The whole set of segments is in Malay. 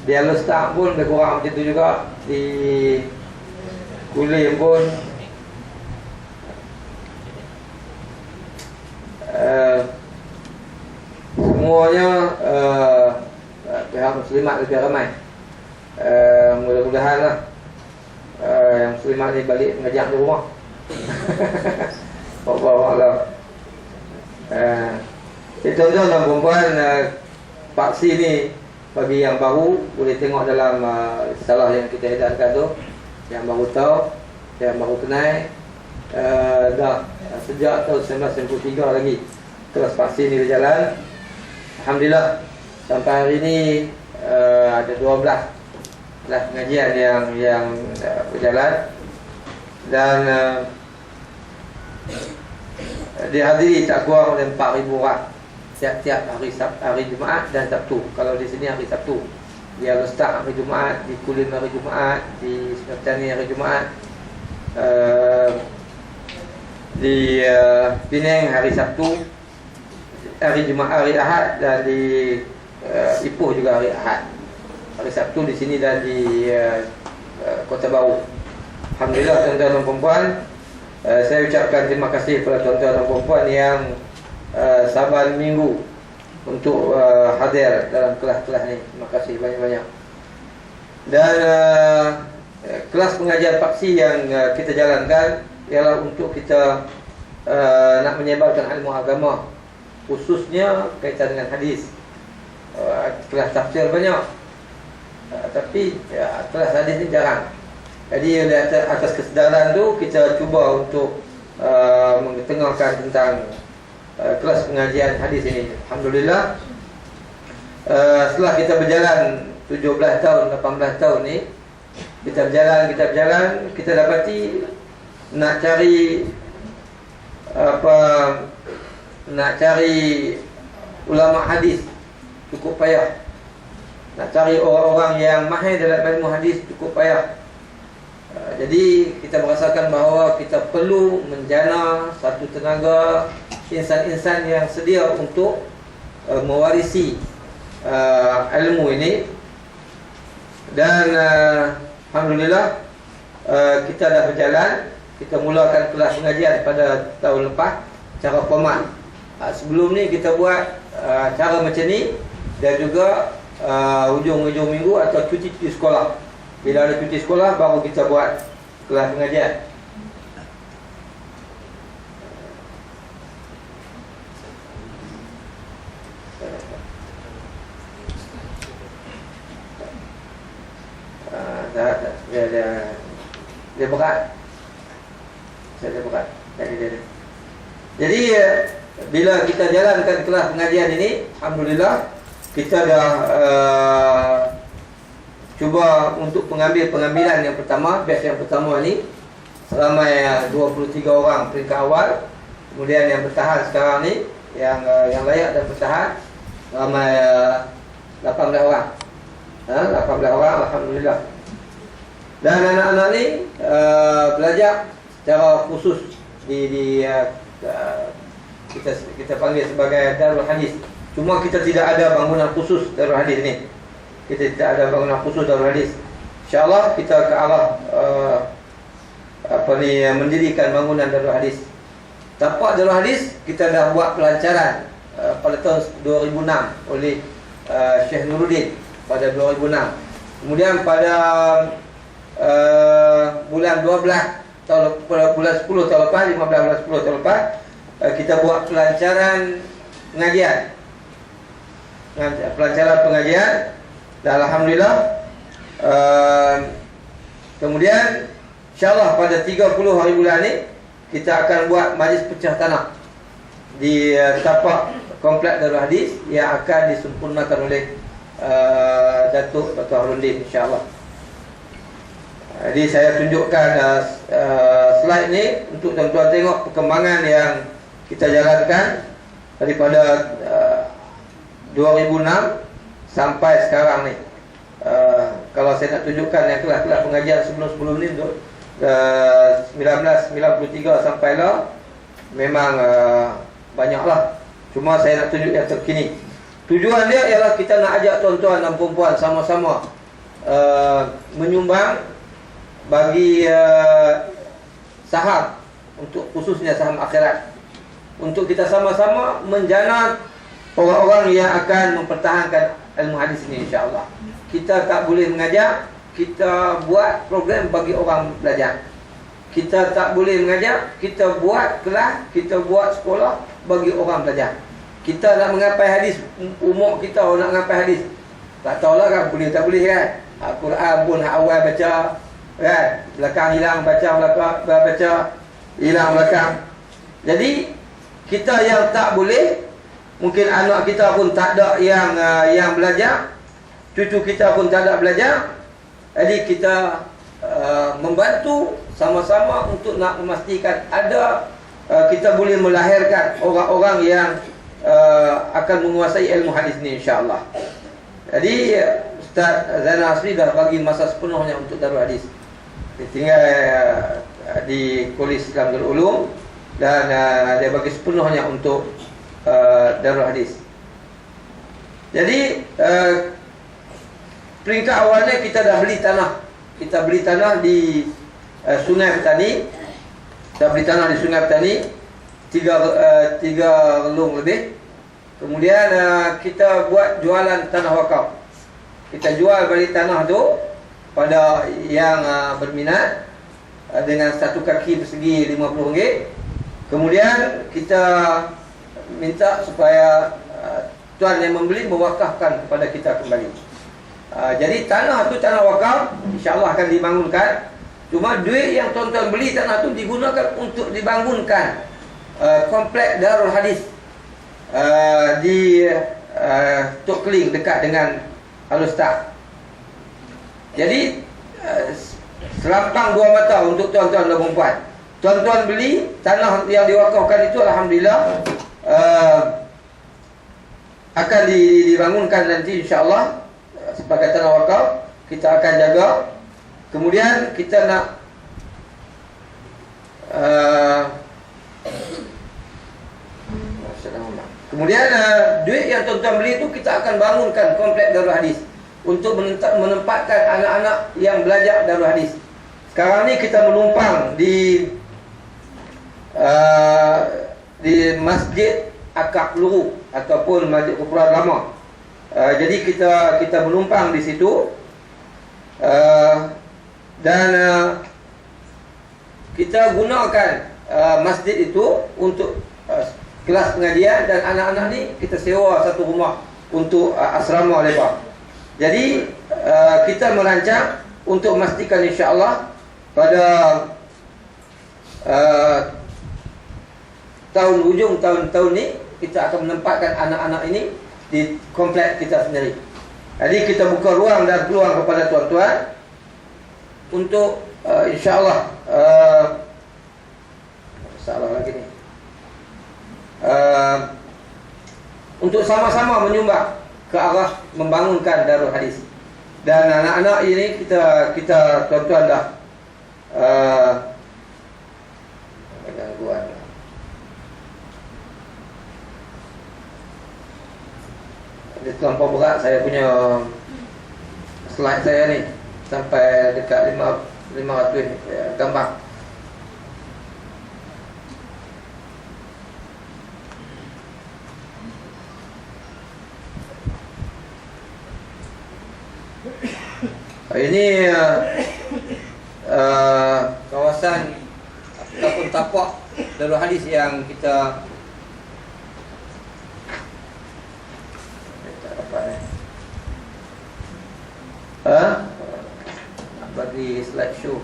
Di Al-Ustaz pun lebih kurang macam tu juga. Di Kulim pun semuanya pihak muslimat lebih ramai. Mudah-mudahan lah yang muslimat ni balik mengajar di rumah. Wallahu tuan-tuan dan perempuan, paksi ni bagi yang baru boleh tengok dalam salah yang kita edarkan tu, yang baru tahu, yang baru kenal. Dah sejak tahun 1993 lagi kelas paksi ni berjalan. Alhamdulillah sampai hari ini ada 12 kelas pengajian yang berjalan, dan dihadiri tak kurang oleh 4,000 orang tiap-tiap hari Jumaat dan Sabtu. Kalau di sini hari Sabtu, di Al-Ustaz hari Jumaat, di Kulim hari Jumaat, di Semertani hari Jumaat, di Penang hari Sabtu, hari Jumaat, hari Ahad, dan di Ipoh juga hari Ahad. Hari Sabtu di sini dan di Kota Baru. Alhamdulillah tuan-tuan dan puan-puan, saya ucapkan terima kasih kepada tuan-tuan dan puan-puan yang saban minggu untuk hadir dalam kelas-kelas ni. Terima kasih banyak-banyak. Dan kelas pengajian paksi yang kita jalankan ialah untuk kita nak menyebarkan ilmu agama, khususnya kaitan dengan hadis. Kelas tafsir banyak, tapi kelas hadis ni jarang. Jadi atas kesedaran tu kita cuba untuk mengetengahkan tentang kelas pengajian hadis ini. Alhamdulillah, setelah kita berjalan 17 tahun, 18 tahun ni, kita berjalan, kita dapati nak cari ulama hadis cukup payah. Nak cari orang-orang yang mahir dalam ilmu hadis cukup payah. Jadi kita merasakan bahawa kita perlu menjana satu tenaga insan-insan yang sedia untuk mewarisi ilmu ini. Dan alhamdulillah kita dah berjalan. Kita mulakan kelas pengajian pada tahun lepas cara format. Sebelum ni kita buat cara macam ni, dan juga hujung-hujung minggu atau cuti sekolah. Bila ada cuti sekolah baru kita buat kelas pengajian. Dia berat. Saya berat. Jadi bila kita jalankan kelas pengajian ini, alhamdulillah kita dah cuba untuk pengambilan yang pertama, batch yang pertama ni seramai 23 orang peringkat awal. Kemudian yang bertahan sekarang ni, yang layak dan bertahan ramai 18 orang. 18 orang, alhamdulillah. Dan anak-anak ni belajar secara khusus di kita panggil sebagai Darul Hadis. Cuma kita tidak ada bangunan khusus Darul Hadis ni. Kita tidak ada bangunan khusus Darul Hadis. InsyaAllah kita ke arah mendirikan bangunan Darul Hadis. Tapak Darul Hadis kita dah buat pelancaran pada tahun 2006 oleh Syekh Nuruddin pada 2006. Kemudian pada bulan 12 bulan 10 tahun lepas, 15 bulan 10 tahun lepas, kita buat pelancaran pengajian. Dan alhamdulillah, kemudian insyaAllah pada 30 hari bulan ni kita akan buat majlis pecah tanah di tapak komplek Darul Hadis yang akan disempurnakan oleh Datuk Dr. Harudin, insyaAllah. Jadi saya tunjukkan slide ni untuk tuan-tuan tengok perkembangan yang kita jalankan daripada 2006 sampai sekarang ni. Kalau saya nak tunjukkan yang kelas-kelas pengajian sebelum-sebelum ni untuk 1993 sampai lah, memang banyaklah. Cuma saya nak tunjuk yang terkini. Tujuan dia ialah kita nak ajak tuan-tuan dan puan-puan sama-sama menyumbang bagi saham, untuk khususnya saham akhirat, untuk kita sama-sama menjana orang-orang yang akan mempertahankan ilmu hadis ini, insya-Allah. Kita tak boleh mengajar, kita buat program bagi orang belajar. Kita tak boleh mengajar, kita buat kelas, kita buat sekolah bagi orang belajar. Kita nak mengapai hadis, umur kita nak mengapai hadis, tak tahulah kan, boleh tak boleh kan. Al-Quran pun awal baca kan, belakang hilang, baca belakang, baca hilang belakang. Jadi kita yang tak boleh, mungkin anak kita pun tak ada yang belajar, cucu kita pun tak ada belajar. Jadi kita membantu sama-sama untuk nak memastikan ada kita boleh melahirkan orang-orang yang akan menguasai ilmu hadis ni, insya-Allah. Jadi Ustaz Zainal Hasbi dah bagi masa sepenuhnya untuk Darul Hadis. Dia tinggal di Kolej Islam Darul Ulum, dan dia bagi sepenuhnya untuk Darul Hadis. Jadi peringkat awalnya kita dah beli tanah. Kita beli tanah di Sungai Petani. Kita beli tanah di Sungai Petani 3 relung lebih. Kemudian kita buat jualan tanah wakaf. Kita jual balik tanah tu pada yang berminat dengan satu kaki persegi RM50. Kemudian kita minta supaya tuan yang membeli mewakafkan kepada kita kembali. Jadi tanah tu tanah wakaf, insya-Allah akan dibangunkan. Cuma duit yang tuan-tuan beli tanah tu digunakan untuk dibangunkan kompleks Darul Hadis di Tok Keling dekat dengan Al-Ustaz. Jadi selampang 2 mata untuk tuan-tuan dan perempuan. Tuan-tuan beli tanah yang diwakafkan itu, alhamdulillah akan dibangunkan nanti, insya-Allah sebagai tanah wakaf. Kita akan jaga. Kemudian kita nak kemudian duit yang tuan-tuan beli itu kita akan bangunkan kompleks Darul Hadis untuk menempatkan anak-anak yang belajar Darul Hadis. Sekarang ni kita menumpang di Masjid Akak Peluru ataupun Masjid Kumpulan Lama. Jadi kita menumpang di situ, dan kita gunakan masjid itu untuk kelas pengajian, dan anak-anak ni kita sewa satu rumah untuk asrama lebar. Jadi kita merancang untuk memastikan, insya-Allah pada hujung tahun ni kita akan menempatkan anak-anak ini di kompleks kita sendiri. Jadi kita buka ruang dan peluang kepada tuan-tuan untuk insya-Allah salah lagi ni, untuk sama-sama menyumbang ke arah membangunkan Darul Hadis. Dan anak-anak ini kita tuan-tuan dah gangguan. Dia terlampau berat saya punya slide saya ni, sampai dekat 500 gambar. Ini kawasan ataupun tapak Darul Hadis yang kita bagi slide show.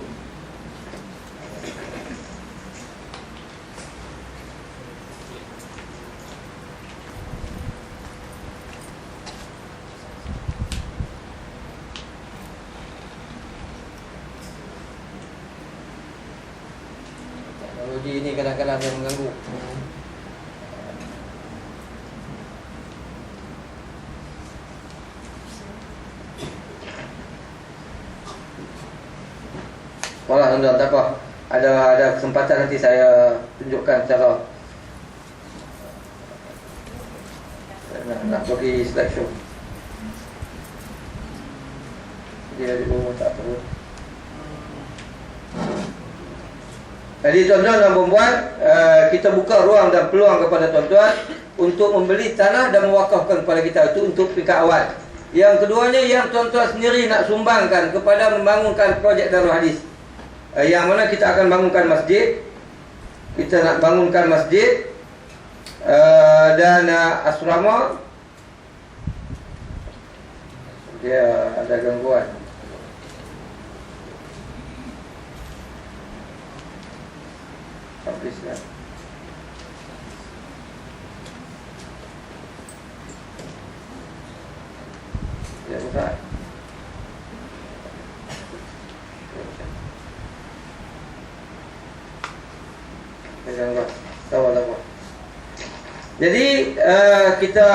Teknologi ini kadang-kadang dia mengganggu. Walau tuan-tuan, tak apa. Ada kesempatan nanti saya tunjukkan cara nak bagi slide show. Dia di rumah tak perlu. Jadi tuan-tuan dan puan-puan, kita buka ruang dan peluang kepada tuan-tuan untuk membeli tanah dan mewakafkan kepada kita. Itu untuk tingkat awal. Yang keduanya, yang tuan-tuan sendiri nak sumbangkan kepada membangunkan projek Darul Hadis, yang mana kita akan bangunkan masjid. Kita nak bangunkan masjid dan asrama. Dia ada gangguan. Habislah. Ya, Ustaz. Jangan tahu. Jadi kita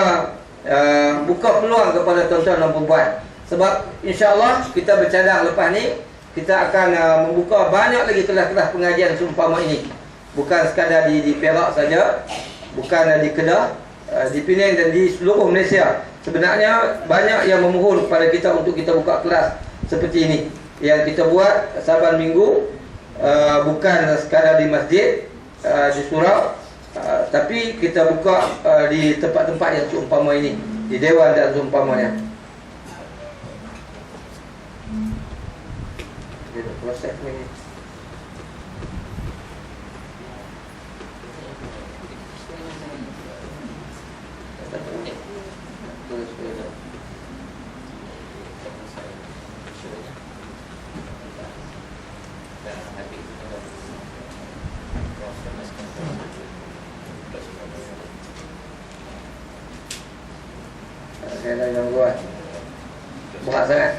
buka peluang kepada tuan-tuan dan puan-puan. Sebab insya-Allah kita bercadang lepas ni kita akan membuka banyak lagi kelas-kelas pengajian seumpama ini. Bukan sekadar di Perak saja, bukan di Kedah, di Penang dan di seluruh Malaysia. Sebenarnya banyak yang memohon kepada kita untuk kita buka kelas seperti ini. Yang kita buat Saban Minggu, bukan sekadar di masjid, di surau, tapi kita buka di tempat-tempat yang seumpama ini, di dewan dan seumpamanya. Dia proses ni. Berat sangat.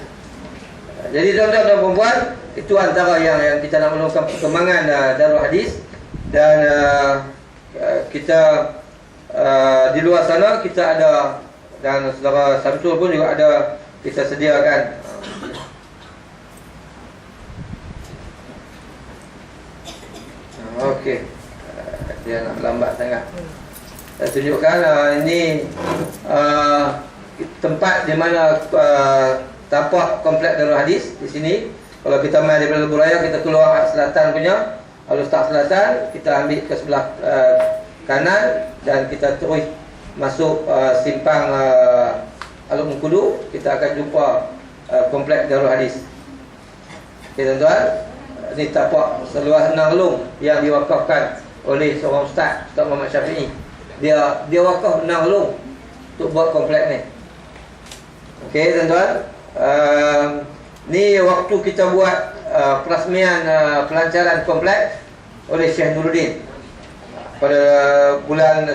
Jadi tuan-tuan dan puan-puan, itu antara yang kita nak melakukan perkembangan Darul Hadis. Dan kita di luar sana kita ada, dan saudara Samsul pun juga ada, kita sediakan okey. Dia nak lambat sangat. Saya tunjukkan ini tempat di mana tapak komplek Darul Hadis di sini. Kalau kita main daripada Lebuh Raya, kita keluar selatan punya, alur start selatan, kita ambil ke sebelah kanan dan kita terus masuk simpang Aluk Mengkudu, kita akan jumpa komplek Darul Hadis. Okey tuan-tuan, ini tapak seluas 6 long yang diwakafkan oleh seorang Ustaz Muhammad Syafi'i. Dia wakaf 6 long untuk buat komplek ni. Okey tuan-tuan, ni waktu kita buat perasmian pelancaran kompleks oleh Syekh Nuruddin pada bulan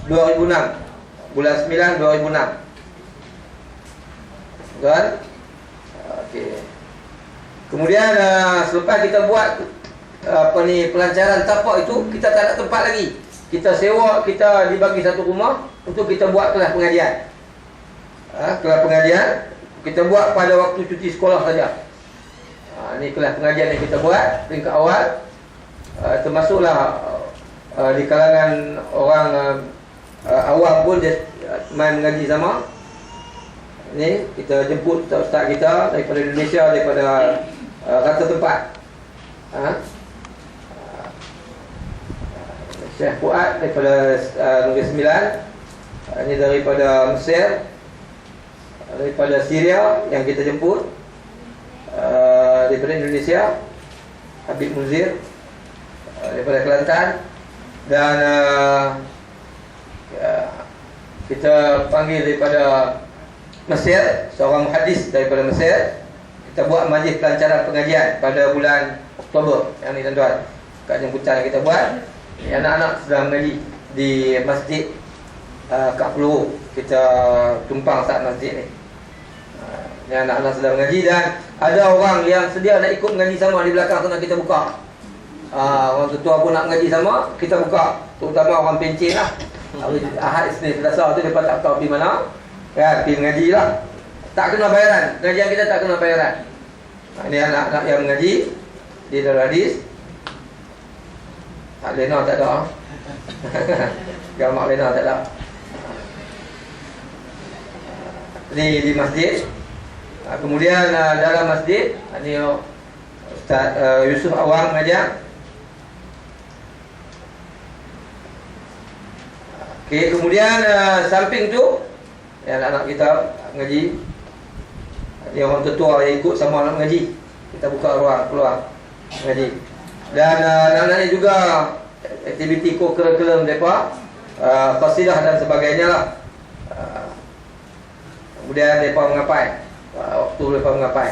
2006, bulan 9 2006. Tuan. Okey. Kemudian selepas kita buat pelancaran tapak itu, kita tak ada tempat lagi. Kita sewa, kita dibagi satu rumah untuk kita buat kelas pengajian. Kelas pengajian kita buat pada waktu cuti sekolah saja. Ini kelas pengajian yang kita buat tingkat awal. Termasuklah di kalangan orang awam pun dia main mengaji sama. Ini kita jemput ustaz kita daripada Indonesia, daripada rata tempat. Syekh Fuad daripada Negeri Sembilan. Ini daripada Mesir, daripada Syria yang kita jemput, daripada Indonesia Habib Munzir, daripada Kelantan, dan kita panggil daripada Mesir seorang muhaddis daripada Mesir. Kita buat majlis pelancaran pengajian pada bulan Oktober yang ni tuan-tuan. Kat jemputan yang kita buat, anak-anak sedang mengaji di masjid Kak Peluru. Kita tumpang saat masjid ni. Anak-anak sedang mengaji, dan ada orang yang sedia nak ikut mengaji sama di belakang sana kita buka. Orang tua pun nak mengaji sama, kita buka. Terutama orang pencen lah. Ahad, Isnin, Selasa tu mereka tak tahu pergi mana, kan, pergi mengaji lah. Tak kena bayaran. Pengajian kita tak kena bayaran. Ini anak-anak yang mengaji di Darul Hadis. Lena tak ada. Gambar Lena tak ada. Ni di masjid. Kemudian dalam masjid ini Ustaz Yusuf Awang mengajar. Okey, kemudian samping tu yang anak kita ngaji, dia orang tertua yang ikut sama anak ngaji, kita buka ruang keluar ngaji. Dan anak-anaknya juga aktiviti co-curriculum mereka, qasidah dan sebagainya lah. Kemudian mereka mengapai, waktu mereka mengapai.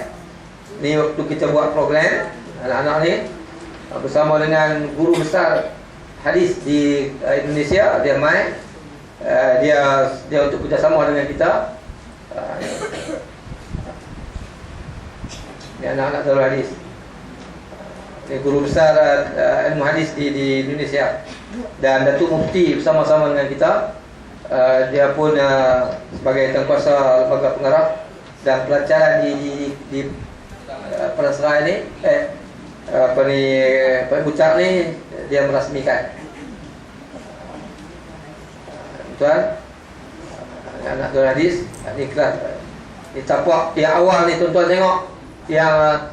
Ni waktu kita buat program anak-anak ni bersama dengan guru besar hadis di Indonesia, dia mai, dia untuk kerjasama dengan kita. Ni anak-anak Darul Hadis, dia guru besar ilmu hadis di Indonesia, dan Datuk Mufti bersama-sama dengan kita. Dia pun sebagai tengkuasa lembaga pengarah dan pelancaran di Perasrai ni, Bucak ni dia merasmikan. Tuan, anak Darul Hadis ni kelas ni tapak yang awal ni, tuan-tuan tengok yang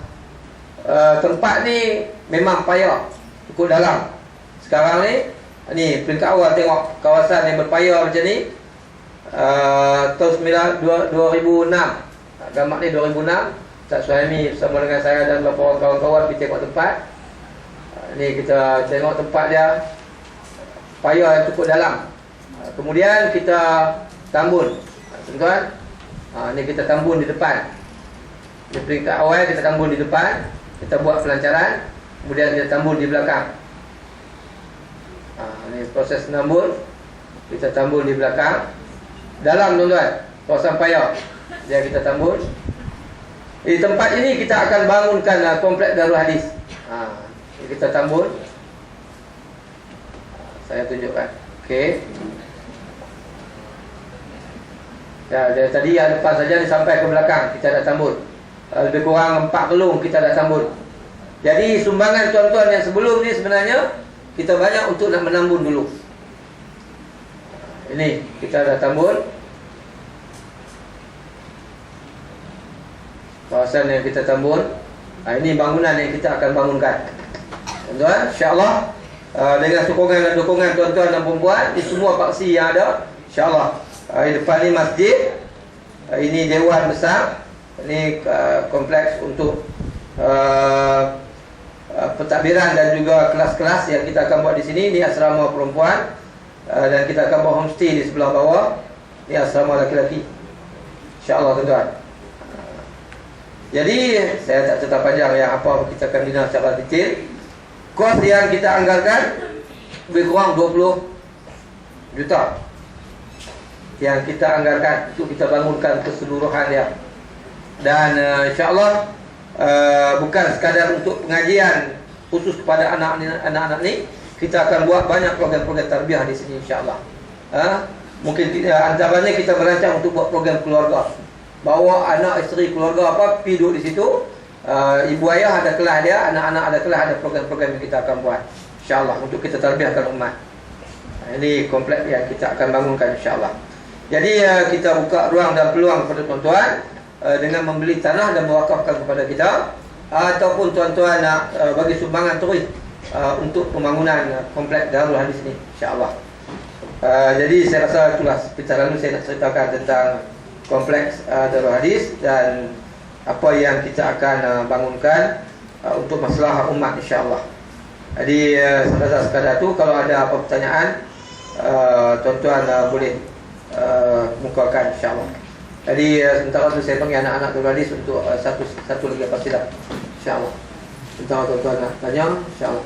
tempat ni memang payah cukup dalam. Sekarang ni peringkat awal, tengok kawasan yang berpayah macam ni. Tahun 2006, gambar ni 2006, Ustaz Suhaimi bersama dengan saya dan beberapa kawan-kawan pergi tengok tempat. Ni kita tengok tempat dia payah yang cukup dalam. Kemudian kita tambun, tuan-tuan. Ni kita tambun di depan. Di peringkat awal kita tambun di depan, kita buat pelancaran, kemudian kita tambun di belakang. Ini proses tambun, kita tambun di belakang. Dalam, tuan-tuan, kawasan payah dia kita tambun. Di tempat ini kita akan bangunkan kompleks Darul Hadis. Kita tambun. Saya tunjukkan. Okey. Ya, dari tadi yang depan saja ni sampai ke belakang kita dah tambun. Lebih kurang 4 kelung kita dah tambun. Jadi sumbangan tuan-tuan yang sebelum ni sebenarnya kita banyak untuk nak menambun dulu. Ini kita dah tambun. Kawasan yang kita tambun. Ini bangunan yang kita akan bangunkan, tuan-tuan, insya-Allah. Dengan sokongan dan dukungan tuan-tuan dan perempuan di semua paksi yang ada, insya-Allah. Di depan ni masjid, ini dewan besar, ini kompleks untuk pentadbiran dan juga kelas-kelas yang kita akan buat di sini. Ini asrama perempuan, dan kita akan buat homestay di sebelah bawah. Ini asrama laki-laki, insya-Allah, tuan-tuan. Jadi saya tak cerita panjang yang apa kita akan bina secara detail. Kos yang kita anggarkan lebih kurang 20 juta yang kita anggarkan untuk kita bangunkan keseluruhan dia. Dan insya-Allah bukan sekadar untuk pengajian khusus kepada anak-anak ni, kita akan buat banyak program-program tarbiyah di sini, insya-Allah. Mungkin antaranya kita merancang untuk buat program keluarga. Bawa anak, isteri, keluarga pergi duduk di situ. Ibu ayah ada kelas dia, anak-anak ada kelas, ada program-program yang kita akan buat, insya-Allah, untuk kita tarbiyahkan umat. Ini kompleks yang kita akan bangunkan, insya-Allah. Jadi kita buka ruang dan peluang kepada tuan-tuan dengan membeli tanah dan mewakafkan kepada kita, ataupun tuan-tuan nak bagi sumbangan terus untuk pembangunan kompleks Darul Hadis ini, insya-Allah. Jadi saya rasa itulah sebentar lalu saya nak ceritakan tentang kompleks Darul Hadis dan apa yang kita akan bangunkan untuk masalah umat, insya-Allah. Jadi sekadar tu, kalau ada apa pertanyaan, tuan-tuan boleh mukakan, insya-Allah. Jadi sementara tu saya panggil anak-anak Darul Hadis untuk satu lagi apa silap, insya-Allah. Sementara tuan-tuan nak tanya, insya-Allah.